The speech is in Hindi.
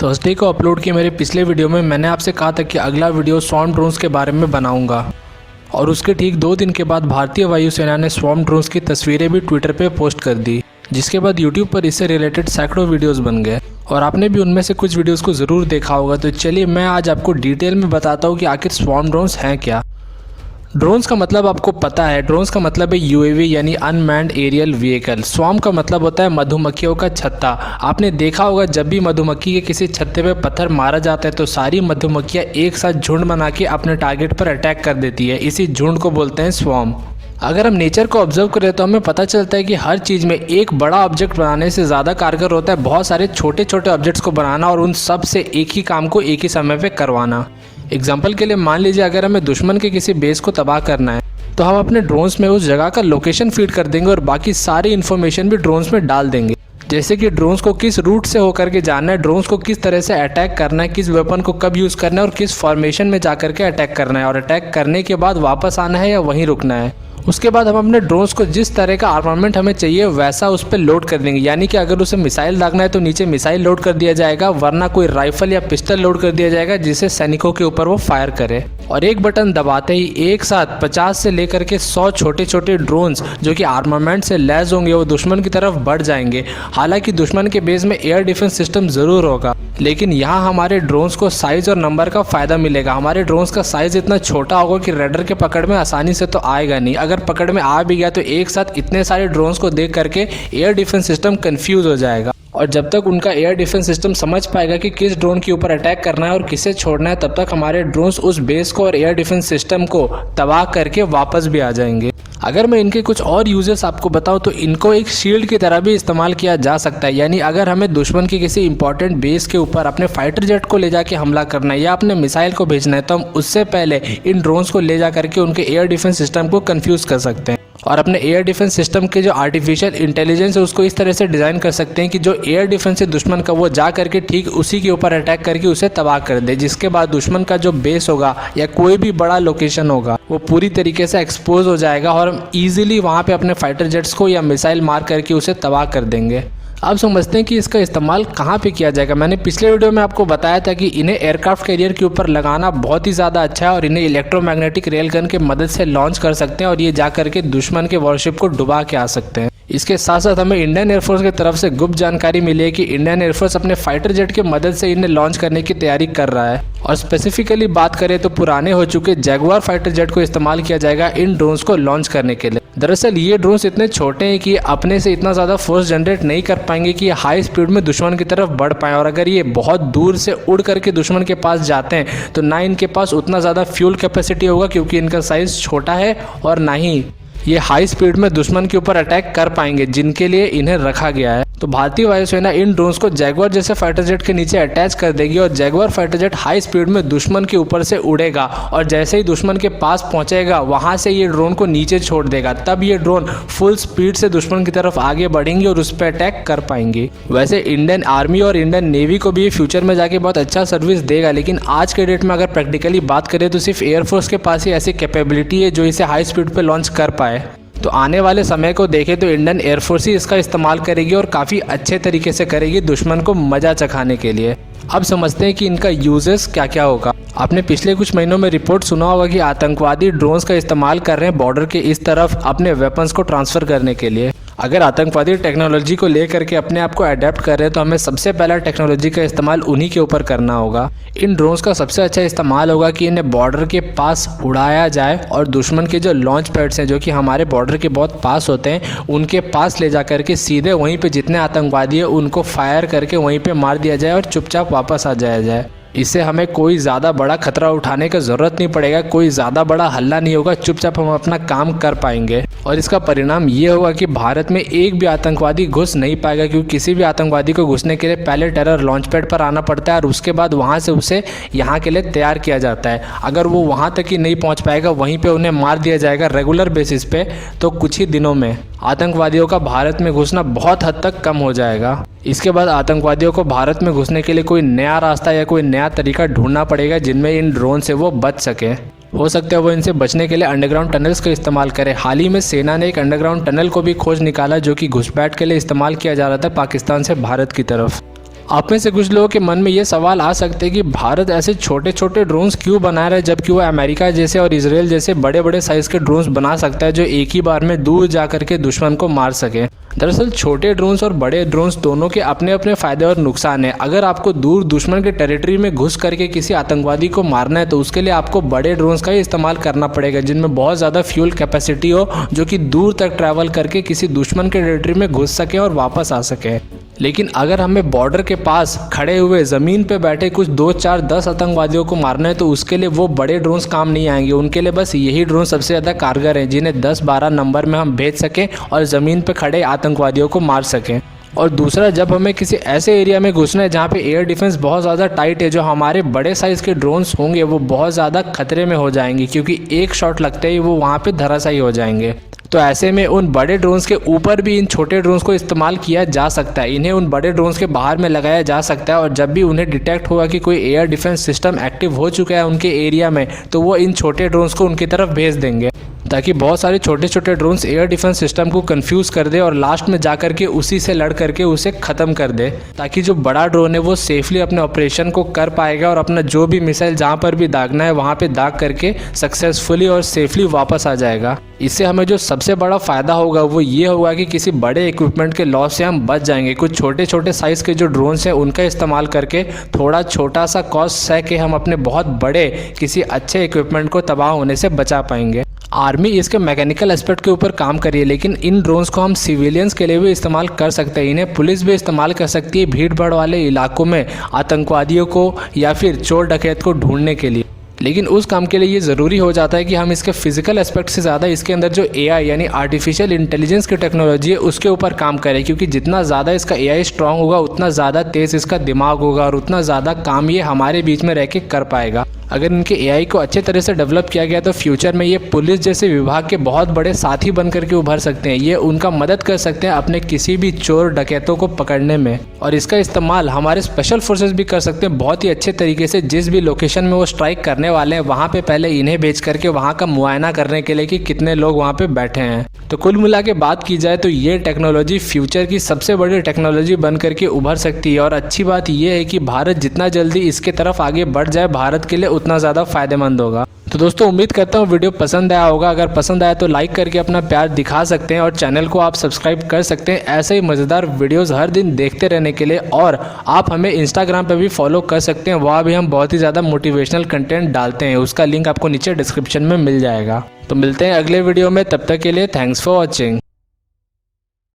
थर्सडे को अपलोड किए मेरे पिछले वीडियो में मैंने आपसे कहा था कि अगला वीडियो स्वॉर्म ड्रोन्स के बारे में बनाऊंगा और उसके ठीक 2 दिन के बाद भारतीय वायुसेना ने स्वॉर्म ड्रोन्स की तस्वीरें भी ट्विटर पे पोस्ट कर दी, जिसके बाद यूट्यूब पर इससे रिलेटेड सैकड़ों वीडियोस बन गए और आपने भी उनमें से कुछ वीडियोस को ज़रूर देखा होगा। तो चलिए मैं आज आपको डिटेल में बताता हूँ कि आखिर स्वॉर्म ड्रोन्स हैं क्या। ड्रोन्स का मतलब आपको पता है, ड्रोन्स का मतलब है यूएवी यानी अनमैन्ड एरियल व्हीकल। स्वॉर्म का मतलब होता है मधुमक्खियों का छत्ता। आपने देखा होगा जब भी मधुमक्खी के किसी छत्ते पे पत्थर मारा जाता है तो सारी मधुमक्खियाँ एक साथ झुंड बना के अपने टारगेट पर अटैक कर देती है। इसी झुंड को बोलते हैं स्वॉर्म। अगर हम नेचर को ऑब्जर्व करें तो हमें पता चलता है कि हर चीज़ में एक बड़ा ऑब्जेक्ट बनाने से ज़्यादा कारगर होता है बहुत सारे छोटे छोटे ऑब्जेक्ट्स को बनाना और उन सब से एक ही काम को एक ही समय पे करवाना। एग्जाम्पल के लिए मान लीजिए अगर हमें दुश्मन के किसी बेस को तबाह करना है तो हम अपने ड्रोन्स में उस जगह का लोकेशन फीड कर देंगे और बाकी सारी इन्फॉर्मेशन भी ड्रोन्स में डाल देंगे, जैसे कि ड्रोन्स को किस रूट से होकर के जाना है, ड्रोन्स को किस तरह से अटैक करना है, किस वेपन को कब यूज़ करना है और किस फॉर्मेशन में जाकर के अटैक करना है और अटैक करने के बाद वापस आना है या वहीं रुकना है। उसके बाद हम अपने ड्रोन्स को जिस तरह का आर्मामेंट हमें चाहिए वैसा उस पर लोड कर देंगे, यानी कि अगर उसे मिसाइल दागना है तो नीचे मिसाइल लोड कर दिया जाएगा, वरना कोई राइफल या पिस्टल लोड कर दिया जाएगा जिससे सैनिकों के ऊपर वो फायर करे। और एक बटन दबाते ही एक साथ 50 से लेकर के 100 छोटे छोटे ड्रोन्स जो कि आर्मामेंट से लैस होंगे वो दुश्मन की तरफ बढ़ जाएंगे। हालांकि दुश्मन के बेस में एयर डिफेंस सिस्टम ज़रूर होगा, लेकिन यहाँ हमारे ड्रोन्स को साइज़ और नंबर का फ़ायदा मिलेगा। हमारे ड्रोन्स का साइज़ इतना छोटा होगा कि रेडर के पकड़ में आसानी से तो आएगा नहीं, अगर पकड़ में आ भी गया तो एक साथ इतने सारे ड्रोन्स को देख करके एयर डिफेंस सिस्टम कंफ्यूज हो जाएगा और जब तक उनका एयर डिफेंस सिस्टम समझ पाएगा कि किस ड्रोन के ऊपर अटैक करना है और किसे छोड़ना है, तब तक हमारे ड्रोन्स उस बेस को और एयर डिफेंस सिस्टम को तबाह करके वापस भी आ जाएंगे। अगर मैं इनके कुछ और यूजेस आपको बताऊं तो इनको एक शील्ड की तरह भी इस्तेमाल किया जा सकता है, यानी अगर हमें दुश्मन की किसी इंपॉर्टेंट बेस के ऊपर अपने फाइटर जेट को ले जाके हमला करना है या अपने मिसाइल को भेजना है तो हम उससे पहले इन ड्रोन्स को ले जा करके उनके एयर डिफेंस सिस्टम को कंफ्यूज कर सकते हैं और अपने एयर डिफेंस सिस्टम के जो आर्टिफिशियल इंटेलिजेंस है उसको इस तरह से डिज़ाइन कर सकते हैं कि जो एयर डिफेंस है दुश्मन का वो जा करके ठीक उसी के ऊपर अटैक करके उसे तबाह कर दे, जिसके बाद दुश्मन का जो बेस होगा या कोई भी बड़ा लोकेशन होगा वो पूरी तरीके से एक्सपोज हो जाएगा और हम ईजिली वहाँ पे अपने फाइटर जेट्स को या मिसाइल मार करके उसे तबाह कर देंगे। अब समझते हैं कि इसका इस्तेमाल कहाँ पे किया जाएगा। मैंने पिछले वीडियो में आपको बताया था कि इन्हें एयरक्राफ्ट कैरियर के ऊपर लगाना बहुत ही ज़्यादा अच्छा है और इन्हें इलेक्ट्रोमैग्नेटिक रेल गन के मदद से लॉन्च कर सकते हैं और ये जा करके दुश्मन के वॉरशिप को डुबा के आ सकते हैं। इसके साथ साथ हमें इंडियन एयरफोर्स की तरफ से गुप्त जानकारी मिली है कि इंडियन एयरफोर्स अपने फाइटर जेट की मदद से इन्हें लॉन्च करने की तैयारी कर रहा है और स्पेसिफिकली बात करें तो पुराने हो चुके जैगुआर फाइटर जेट को इस्तेमाल किया जाएगा इन ड्रोन्स को लॉन्च करने के लिए। दरअसल ये ड्रोन्स इतने छोटे हैं कि अपने से इतना ज़्यादा फोर्स जनरेट नहीं कर पाएंगे कि हाई स्पीड में दुश्मन की तरफ बढ़ पाएँ और अगर ये बहुत दूर से उड़ करके दुश्मन के पास जाते हैं तो ना इनके पास उतना ज़्यादा फ्यूल कैपेसिटी होगा क्योंकि इनका साइज़ छोटा है और ना ही ये हाई स्पीड में दुश्मन के ऊपर अटैक कर पाएंगे जिनके लिए इन्हें रखा गया है। तो भारतीय वायुसेना इन ड्रोन्स को जैगुआर जैसे फाइटर जेट के नीचे अटैच कर देगी और Jaguar fighter jet high speed में दुश्मन के ऊपर से उड़ेगा और जैसे ही दुश्मन के पास पहुंचेगा वहां से ये ड्रोन को नीचे छोड़ देगा, तब ये ड्रोन फुल स्पीड से दुश्मन की तरफ आगे बढ़ेंगे और उस पर अटैक कर पाएंगे। वैसे इंडियन आर्मी और इंडियन नेवी को भी ये फ्यूचर में जाके बहुत अच्छा सर्विस देगा, लेकिन आज के डेट में अगर प्रैक्टिकली बात करें तो सिर्फ एयरफोर्स के पास ही ऐसी कैपेबिलिटी है जो इसे हाई स्पीड पर लॉन्च कर पाए। तो आने वाले समय को देखें तो इंडियन एयरफोर्स ही इसका इस्तेमाल करेगी और काफ़ी अच्छे तरीके से करेगी दुश्मन को मजा चखाने के लिए। अब समझते हैं कि इनका यूजेस क्या क्या होगा। आपने पिछले कुछ महीनों में रिपोर्ट सुना होगा कि आतंकवादी ड्रोन्स का इस्तेमाल कर रहे हैं बॉर्डर के इस तरफ अपने वेपन्स को ट्रांसफ़र करने के लिए। अगर आतंकवादी टेक्नोलॉजी को लेकर के अपने आप को अडेप्ट कर रहे हैं तो हमें सबसे पहला टेक्नोलॉजी का इस्तेमाल उन्हीं के ऊपर करना होगा। इन ड्रोन्स का सबसे अच्छा इस्तेमाल होगा कि इन्हें बॉर्डर के पास उड़ाया जाए और दुश्मन के जो लॉन्च पैड्स हैं जो कि हमारे बॉर्डर के बहुत पास होते हैं उनके पास ले जा करके सीधे वहीं पे जितने आतंकवादी हैं उनको फायर करके वहीं पे मार दिया जाए और चुपचाप वापस आ जाया जाए। इससे हमें कोई ज़्यादा बड़ा खतरा उठाने का ज़रूरत नहीं पड़ेगा, कोई ज़्यादा बड़ा हल्ला नहीं होगा, चुपचाप हम अपना काम कर पाएंगे और इसका परिणाम ये होगा कि भारत में एक भी आतंकवादी घुस नहीं पाएगा, क्योंकि किसी भी आतंकवादी को घुसने के लिए पहले टेरर लॉन्च पैड पर आना पड़ता है और उसके बाद वहाँ से उसे यहाँ के लिए तैयार किया जाता है। अगर वो वहाँ तक ही नहीं पहुँच पाएगा वहीं पर उन्हें मार दिया जाएगा रेगुलर बेसिस पे, तो कुछ ही दिनों में आतंकवादियों का भारत में घुसना बहुत हद तक कम हो जाएगा। इसके बाद आतंकवादियों को भारत में घुसने के लिए कोई नया रास्ता या कोई नया तरीका ढूंढना पड़ेगा जिनमें इन ड्रोन से वो बच सके। हो सकता है वो इनसे बचने के लिए अंडरग्राउंड टनल्स का इस्तेमाल करें। हाल ही में सेना ने एक अंडरग्राउंड टनल को भी खोज निकाला जो कि घुसपैठ के लिए इस्तेमाल किया जा रहा था पाकिस्तान से भारत की तरफ। आप में से कुछ लोगों के मन में ये सवाल आ सकते हैं कि भारत ऐसे छोटे छोटे ड्रोन्स क्यों बना रहा है, जबकि वो अमेरिका जैसे और इजराइल जैसे बड़े बड़े साइज़ के ड्रोन्स बना सकता है जो एक ही बार में दूर जा करके दुश्मन को मार सके। दरअसल छोटे ड्रोन्स और बड़े ड्रोन्स दोनों के अपने अपने फ़ायदे और नुकसान हैं। अगर आपको दूर दुश्मन के टेरिटरी में घुस करके किसी आतंकवादी को मारना है तो उसके लिए आपको बड़े ड्रोन्स का ही इस्तेमाल करना पड़ेगा, जिनमें बहुत ज़्यादा फ्यूल कैपेसिटी हो, जो कि दूर तक ट्रैवल करके किसी दुश्मन के टेरिटरी में घुस सके और वापस आ सके। लेकिन अगर हमें बॉर्डर के पास खड़े हुए ज़मीन पे बैठे कुछ 2, 4, 10 आतंकवादियों को मारना है तो उसके लिए वो बड़े ड्रोन्स काम नहीं आएंगे। उनके लिए बस यही ड्रोन सबसे ज़्यादा कारगर हैं, जिन्हें 10-12 नंबर में हम भेज सकें और ज़मीन पे खड़े आतंकवादियों को मार सकें। और दूसरा, जब हमें किसी ऐसे एरिया में घुसना है जहाँ पे एयर डिफेंस बहुत ज़्यादा टाइट है, जो हमारे बड़े साइज़ के ड्रोन्स होंगे वो बहुत ज़्यादा खतरे में हो जाएंगे, क्योंकि एक शॉट लगते ही वो वहाँ पे धराशायी हो जाएंगे। तो ऐसे में उन बड़े ड्रोन्स के ऊपर भी इन छोटे ड्रोन्स को इस्तेमाल किया जा सकता है। इन्हें उन बड़े ड्रोन्स के बाहर में लगाया जा सकता है और जब भी उन्हें डिटेक्ट होगा कि कोई एयर डिफेंस सिस्टम एक्टिव हो चुका है उनके एरिया में, तो वो इन छोटे ड्रोन्स को उनकी तरफ भेज देंगे, ताकि बहुत सारे छोटे छोटे ड्रोन्स एयर डिफेंस सिस्टम को कंफ्यूज कर दे और लास्ट में जाकर के उसी से लड़ करके उसे ख़त्म कर दे, ताकि जो बड़ा ड्रोन है वो सेफली अपने ऑपरेशन को कर पाएगा और अपना जो भी मिसाइल जहाँ पर भी दागना है वहाँ पे दाग करके सक्सेसफुली और सेफली वापस आ जाएगा। इससे हमें जो सबसे बड़ा फ़ायदा होगा वो ये होगा कि किसी बड़े इक्विपमेंट के लॉस से हम बच जाएंगे। कुछ छोटे छोटे साइज़ के जो ड्रोन्स हैं उनका इस्तेमाल करके थोड़ा छोटा सा कॉस्ट सह के हम अपने बहुत बड़े किसी अच्छे इक्विपमेंट को तबाह होने से बचा पाएंगे। आर्मी इसके मैकेनिकल एस्पेक्ट के ऊपर काम कर रही है, लेकिन इन ड्रोन्स को हम सिविलियंस के लिए भी इस्तेमाल कर सकते हैं। इन्हें पुलिस भी इस्तेमाल कर सकती है भीड़ भाड़ वाले इलाकों में आतंकवादियों को या फिर चोर डकैत को ढूंढने के लिए। लेकिन उस काम के लिए ये ज़रूरी हो जाता है कि हम इसके फिजिकल एस्पेक्ट से ज़्यादा इसके अंदर जो AI यानी आर्टिफिशियल इंटेलिजेंस की टेक्नोलॉजी है उसके ऊपर काम करें, क्योंकि जितना ज़्यादा इसका AI स्ट्रांग होगा उतना ज़्यादा तेज़ इसका दिमाग होगा और उतना ज़्यादा काम ये हमारे बीच में रह के कर पाएगा। अगर इनके AI को अच्छे तरह से डेवलप किया गया तो फ्यूचर में ये पुलिस जैसे विभाग के बहुत बड़े साथी बन करके उभर सकते हैं। ये उनका मदद कर सकते हैं अपने किसी भी चोर डकैतों को पकड़ने में, और इसका इस्तेमाल हमारे स्पेशल फोर्सेस भी कर सकते हैं बहुत ही अच्छे तरीके से। जिस भी लोकेशन में वो स्ट्राइक करने वाले हैं वहाँ पे पहले इन्हें भेज करके वहाँ का मुआयना करने के लिए कि कितने लोग वहाँ पे बैठे हैं। तो कुल मिला के बात की जाए तो ये टेक्नोलॉजी फ्यूचर की सबसे बड़ी टेक्नोलॉजी बन करके उभर सकती है। और अच्छी बात यह है कि भारत जितना जल्दी इसके तरफ आगे बढ़ जाए भारत के लिए उतना ज़्यादा फायदेमंद होगा। तो दोस्तों उम्मीद करता हूँ वीडियो पसंद आया होगा। अगर पसंद आया तो लाइक करके अपना प्यार दिखा सकते हैं और चैनल को आप सब्सक्राइब कर सकते हैं ऐसे ही मज़ेदार वीडियोस हर दिन देखते रहने के लिए। और आप हमें इंस्टाग्राम पे भी फॉलो कर सकते हैं, वहाँ भी हम बहुत ही ज़्यादा मोटिवेशनल कंटेंट डालते हैं। उसका लिंक आपको नीचे डिस्क्रिप्शन में मिल जाएगा। तो मिलते हैं अगले वीडियो में, तब तक के लिए थैंक्स फॉर वॉचिंग।